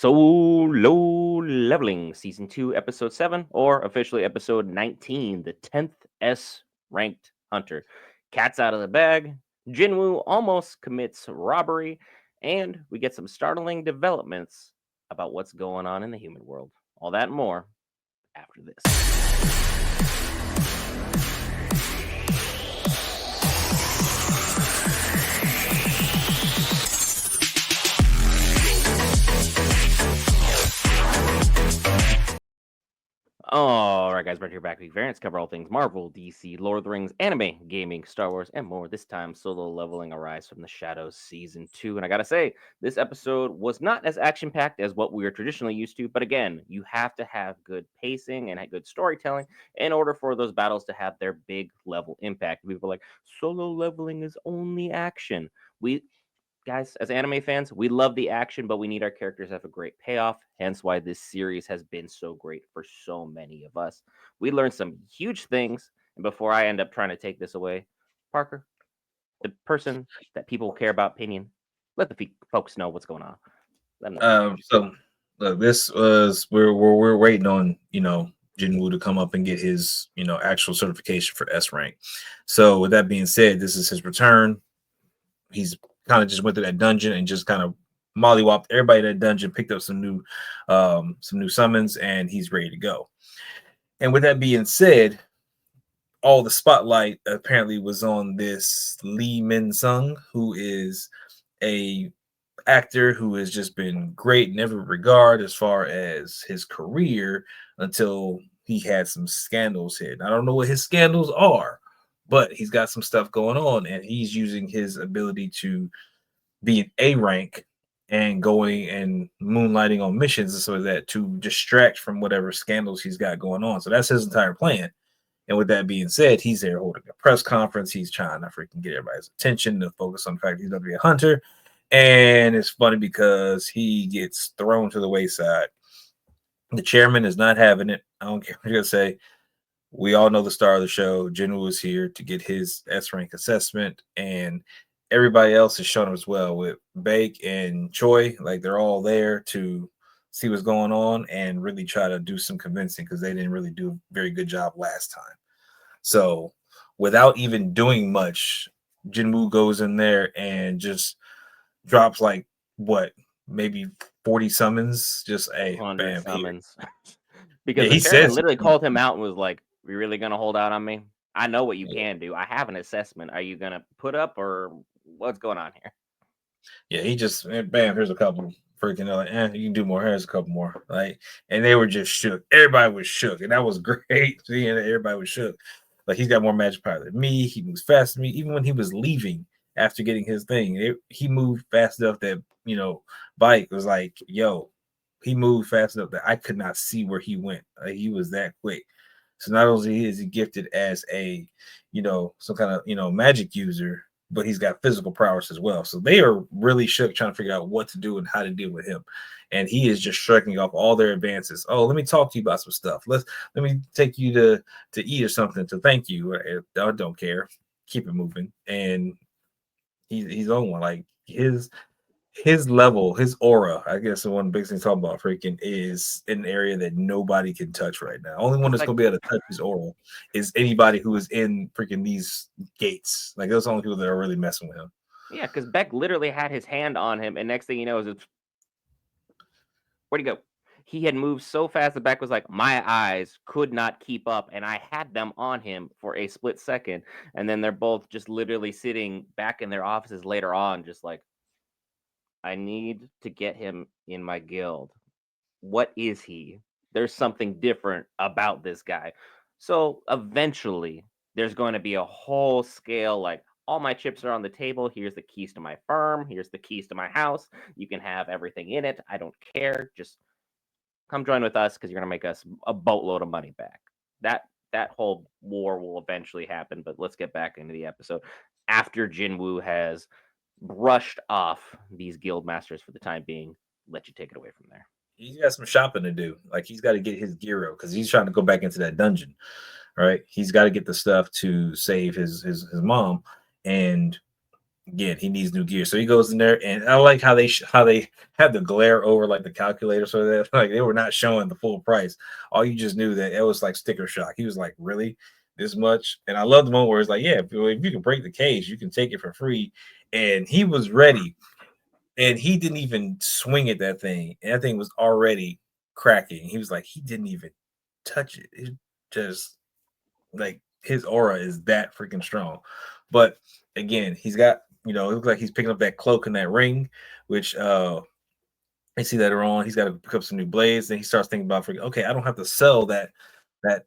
Solo Leveling, Season 2, Episode 7, or officially Episode 19, the 10th S Ranked Hunter. Cat's out of the bag, Jin-Woo almost commits robbery, and we get some startling developments about what's going on in the human world. All that and more after this. All right, guys, right here back with Variants, cover all things Marvel, DC, Lord of the Rings, anime, gaming, Star Wars, and more. This time, Solo Leveling Arise from the Shadows Season 2. And I gotta say, this episode was not as action-packed as what we are traditionally used to, but again, you have to have good pacing and good storytelling in order for those battles to have their big level impact. People are like, Solo Leveling is only action. Guys, as anime fans, we love the action, but we need our characters to have a great payoff. Hence why this series has been so great for so many of us. We learned some huge things. And before I end up trying to take this away, Parker, the person that people care about opinion, let the folks know what's going on. Let them know. So look, this was we're waiting on Jin-Woo to come up and get his actual certification for S rank. So with that being said, this is his return. He's kind of just went through that dungeon and just kind of mollywopped everybody in that dungeon, picked up some new summons, and he's ready to go. And with that being said, all the spotlight apparently was on this Lee Min-sung, who is a actor who has just been great in every regard as far as his career until he had some scandals hit. I don't know what his scandals are, but he's got some stuff going on, and he's using his ability to be an A rank and going and moonlighting on missions and so that to distract from whatever scandals he's got going on. So that's his entire plan. And with that being said, he's there holding a press conference. He's trying to freaking get everybody's attention to focus on the fact he's going to be a hunter. And it's funny because he gets thrown to the wayside. The chairman is not having it. I don't care what you're going to say. We all know the star of the show. Jin-Woo is here to get his S rank assessment, and everybody else is showing up as well with Bake and Choi. Like they're all there to see what's going on and really try to do some convincing because they didn't really do a very good job last time. So without even doing much, Jin-Woo goes in there and just drops like maybe 40 summons, just a 100 bam summons. Because he the chairman says literally called him out and was like, "You really gonna hold out on me? I know what you can do. I have an assessment. Are you gonna put up or what's going on here?" Yeah, he just bam, here's a couple. Freaking like, you can do more. Here's a couple more. Like, and they were just shook. Everybody was shook, and that was great seeing that everybody was shook. Like he's got more magic power than me. He moves faster than me. Even when he was leaving after getting his thing, he moved fast enough that Bike was like, "Yo," he moved fast enough that I could not see where he went. Like, he was that quick. So not only is he gifted as a, some kind of magic user, but he's got physical prowess as well. So they are really shook trying to figure out what to do and how to deal with him. And he is just shrugging off all their advances. Oh, let me talk to you about some stuff. Let me take you to eat or something to thank you. I don't care. Keep it moving. And he's on one. Like his level, his aura, I guess the one big thing to talk about freaking is an area that nobody can touch right now. Only one that's gonna be able to touch his aura is anybody who is in freaking these gates. Like those are the only people that are really messing with him. Yeah, because Beck literally had his hand on him, and next thing you know is where'd he go? He had moved so fast that Beck was like, my eyes could not keep up, and I had them on him for a split second, and then they're both just literally sitting back in their offices later on, just like, I need to get him in my guild. What is he? There's something different about this guy. So eventually, there's going to be a whole scale like, all my chips are on the table. Here's the keys to my firm. Here's the keys to my house. You can have everything in it. I don't care. Just come join with us because you're going to make us a boatload of money back. That whole war will eventually happen. But let's get back into the episode. After Jin-Woo has brushed off these guild masters for the time being, let you take it away from there. He's got some shopping to do. Like he's got to get his gear up because he's trying to go back into that dungeon. Right? He's got to get the stuff to save his mom. And again, he needs new gear. So he goes in there, and I like how they had the glare over like the calculator, so that like they were not showing the full price. All you just knew that it was like sticker shock. He was like, really this much? And I love the moment where it's like, yeah, if you can break the cage, you can take it for free. And he was ready, and he didn't even swing at that thing, and that thing was already cracking. He was like, he didn't even touch it. It just like his aura is that freaking strong. But again, he's got, it looks like he's picking up that cloak and that ring, which I see that on. He's got to pick up some new blades. Then he starts thinking about, okay, I don't have to sell that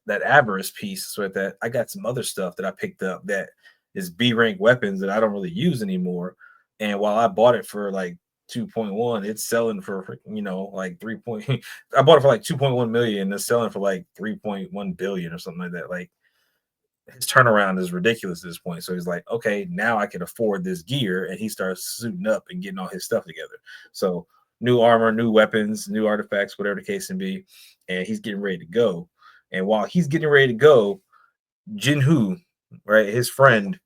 avarice piece. So that I got some other stuff that I picked up that is B rank weapons that I don't really use anymore. And while I bought it for like 2.1, it's selling for like 3 point. I bought it for like 2.1 million. And it's selling for like 3.1 billion or something like that. Like his turnaround is ridiculous at this point. So he's like, okay, now I can afford this gear, and he starts suiting up and getting all his stuff together. So new armor, new weapons, new artifacts, whatever the case may be, and he's getting ready to go. And while he's getting ready to go, Jin-Woo, right, his friend,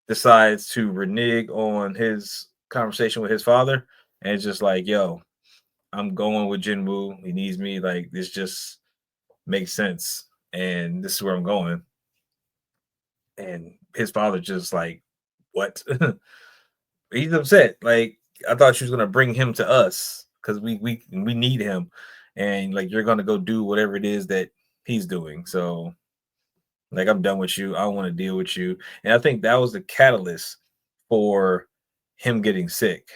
decides to renege on his conversation with his father, and it's just like, yo, I'm going with Jin-Woo. He needs me. Like this just makes sense, and this is where I'm going. And his father just like, what? He's upset. Like I thought she was gonna bring him to us because we need him, and like you're gonna go do whatever it is that he's doing. So like I'm done with you. I don't want to deal with you. And I think that was the catalyst for him getting sick.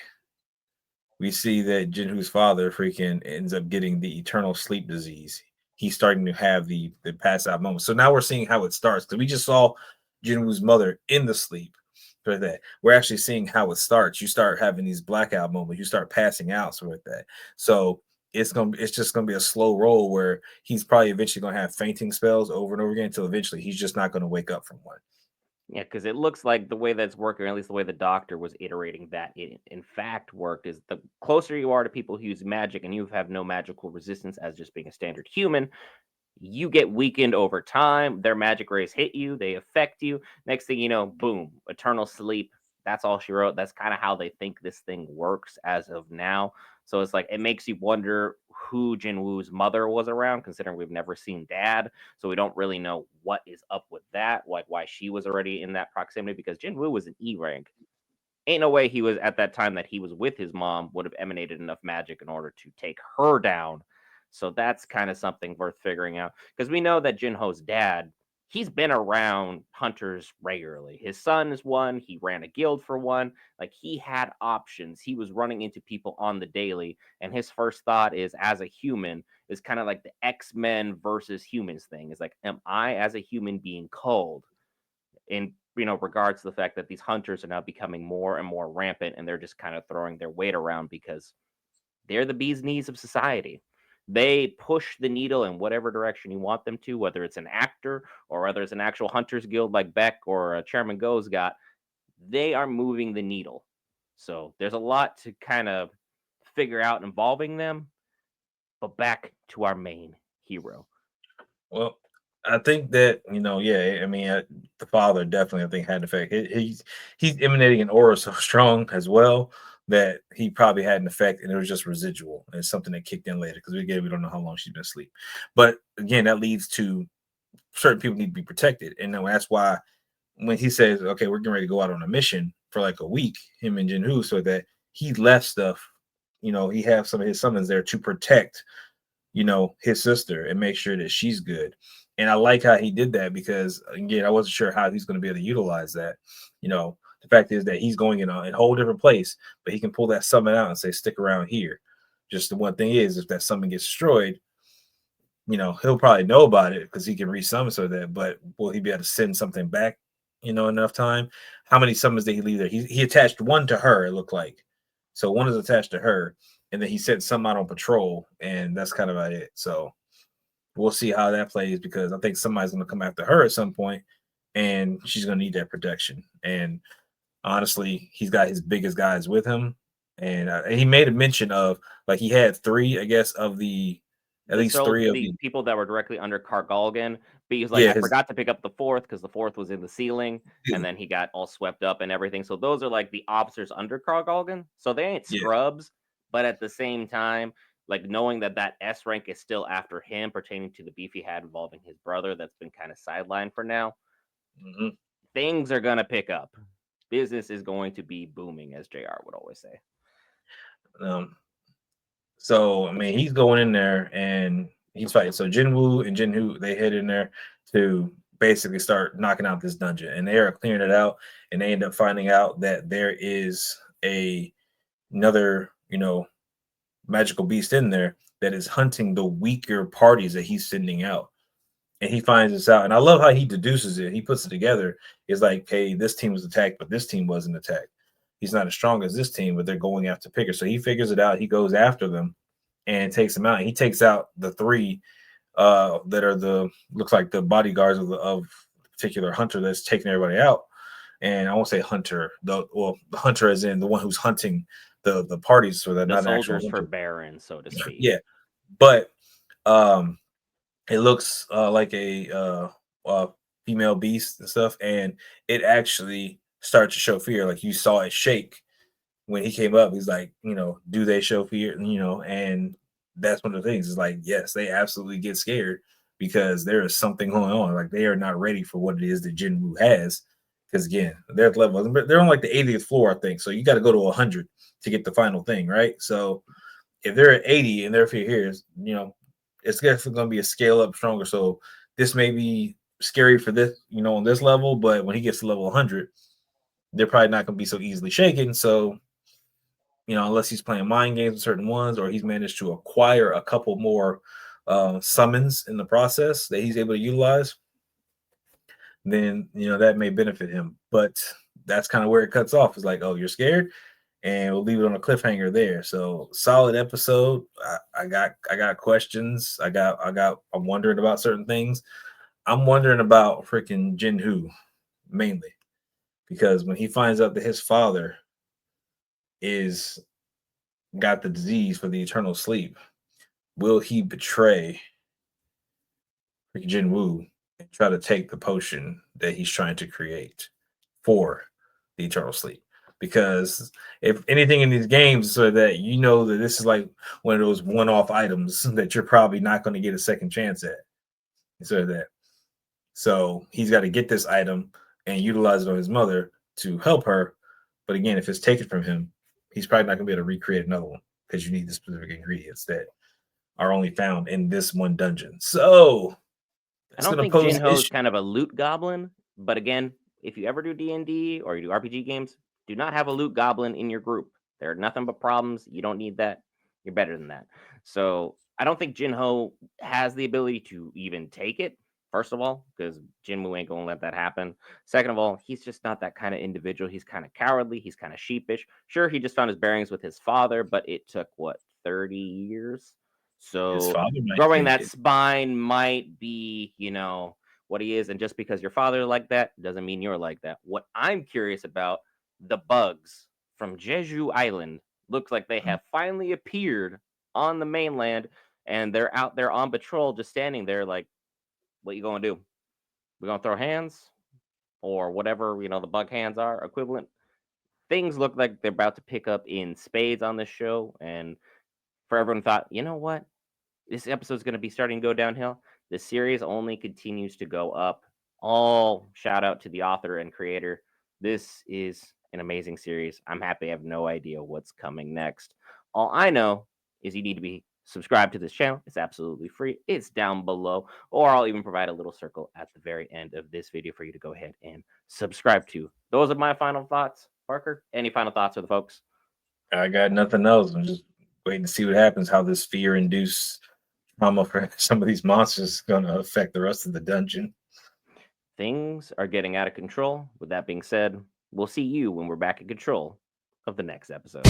We see that Jinwoo's father freaking ends up getting the eternal sleep disease. He's starting to have the pass out moment. So now we're seeing how it starts because we just saw Jinwoo's mother in the sleep for that. We're actually seeing how it starts. You start having these blackout moments. You start passing out, so like that. So it's just gonna be a slow roll where he's probably eventually gonna have fainting spells over and over again until eventually he's just not gonna wake up from one. Yeah, because it looks like the way that's working, or at least the way the doctor was iterating that it in fact worked, is the closer you are to people who use magic and you have no magical resistance as just being a standard human, you get weakened over time. Their magic rays hit you, they affect you. Next thing you know, boom, eternal sleep. That's all she wrote. That's kind of how they think this thing works as of now. So it's like it makes you wonder who Jinwoo's mother was around, considering we've never seen dad. So we don't really know what is up with that, like why she was already in that proximity, because Jinwoo was an E rank. Ain't no way he was at that time that he was with his mom would have emanated enough magic in order to take her down. So that's kind of something worth figuring out because we know that Jinho's dad, he's been around hunters regularly. His son is one, he ran a guild for one. Like he had options. He was running into people on the daily, and his first thought is as a human is kind of like the X-Men versus humans thing. Is like, am I as a human being cold? In regards to the fact that these hunters are now becoming more and more rampant, and they're just kind of throwing their weight around because they're the bee's knees of society. They push the needle in whatever direction you want them to, whether it's an actor or whether it's an actual hunters guild like Beck or Chairman Go's got. They are moving the needle. So there's a lot to kind of figure out involving them. But back to our main hero. Well, I think that yeah. I mean, the father definitely, I think, had an effect. He's emanating an aura so strong as well that he probably had an effect, and it was just residual. And it's something that kicked in later because we don't know how long she's been asleep. But again, that leads to certain people need to be protected, and that's why when he says, "Okay, we're getting ready to go out on a mission for like a week," him and Jinhu, so that he left stuff. He have some of his summons there to protect his sister and make sure that she's good. And I like how he did that because again, I wasn't sure how he's going to be able to utilize that. The fact is that he's going in a whole different place, but he can pull that summon out and say, stick around here. Just the one thing is, if that summon gets destroyed, he'll probably know about it because he can resummon so that, but will he be able to send something back, enough time? How many summons did he leave there? He attached one to her, it looked like. So one is attached to her, and then he sent some out on patrol, and that's kind of about it. So we'll see how that plays because I think somebody's going to come after her at some point, and she's going to need that protection. And honestly, he's got his biggest guys with him, and he made a mention of like he had three, I guess, of the At least So 3 of the each. people that were directly under Kargalgan, but he's like, Yeah, I his forgot to pick up the fourth because the fourth was in the ceiling, and then he got all swept up and everything. So those are like the officers under Kargalgan. So they ain't yeah. scrubs, but at the same time, like knowing that that S rank is still after him, pertaining to the beef he had involving his brother, that's been kind of sidelined for now. Mhm. Things are gonna pick up. Business is going to be booming, as JR would always say. Um, so I mean, he's going in there and he's fighting. So Jin-Woo and Jin-Hoo, they head in there to basically start knocking out this dungeon, and they are clearing it out. And they end up finding out that there is another, magical beast in there that is hunting the weaker parties that he's sending out. And he finds this out, and I love how he deduces it. He puts it together. It's like, hey, this team was attacked, but this team wasn't attacked. He's not as strong as this team, but they're going after Picker. So he figures it out. He goes after them and takes them out. He takes out the three that are the looks like the bodyguards of particular hunter that's taking everybody out. And I won't say hunter, the hunter as in the one who's hunting the parties, so they're The not an actual soldiers for hunter. Baron, so to speak. Yeah, but um it looks like a female beast and stuff, and it actually starts to show fear. Like you saw it shake when he came up. He's like, do they show fear? And that's one of the things. Is like, yes, they absolutely get scared because there is something going on. Like they are not ready for what it is that Jin-Woo has. Because again, they're at level, they're on like the 80th floor, I think. So you got to go to 100 to get the final thing, right? So if they're at 80 and they're here, it's definitely going to be a scale up stronger. So this may be scary for this, on this level, but when he gets to level 100, they're probably not going to be so easily shaken. So, unless he's playing mind games with certain ones, or he's managed to acquire a couple more summons in the process that he's able to utilize, then that may benefit him. But that's kind of where it cuts off. It's like, oh, you're scared, and we'll leave it on a cliffhanger there. So solid episode. I got questions. I'm wondering about certain things. I'm wondering about freaking Jin-Hoo mainly, because when he finds out that his father is got the disease for the eternal sleep, will he betray Jin-Woo and try to take the potion that he's trying to create for the eternal sleep? Because if anything in these games, so that that this is like one of those one-off items that you're probably not going to get a second chance at. So he's got to get this item and utilize it on his mother to help her. But again, if it's taken from him, he's probably not going to be able to recreate another one because you need the specific ingredients that are only found in this one dungeon. So I that's don't going to think pose Jin-Ho is issue. kind of a loot goblin, but again, if you ever do D&D or you do RPG games, do not have a loot goblin in your group. They're nothing but problems. You don't need that. You're better than that. So I don't think Jin-Ho has the ability to even take it, first of all, because Jin-Woo ain't going to let that happen. Second of all, he's just not that kind of individual. He's kind of cowardly. He's kind of sheepish. Sure, he just found his bearings with his father, but it took, 30 years? His So father might growing take that it. spine might be, what he is. And just because your father like that doesn't mean you're like that. What I'm curious about, the bugs from Jeju Island looks like they have finally appeared on the mainland, and they're out there on patrol, just standing there like, what you gonna do? We gonna throw hands or whatever, the bug hands are equivalent. Things look like they're about to pick up in spades on this show. And for everyone thought, you know what? This episode's going to be starting to go downhill. The series only continues to go up. All shout out to the author and creator. This is an amazing series. I'm happy. I have no idea what's coming next. All I know is you need to be subscribed to this channel. It's absolutely free. It's down below, or I'll even provide a little circle at the very end of this video for you to go ahead and subscribe to. Those are my final thoughts. Parker, any final thoughts for the folks? I got nothing else. I'm just waiting to see what happens, how this fear-induced trauma for some of these monsters is going to affect the rest of the dungeon. Things are getting out of control. With that being said, we'll see you when we're back in control of the next episode.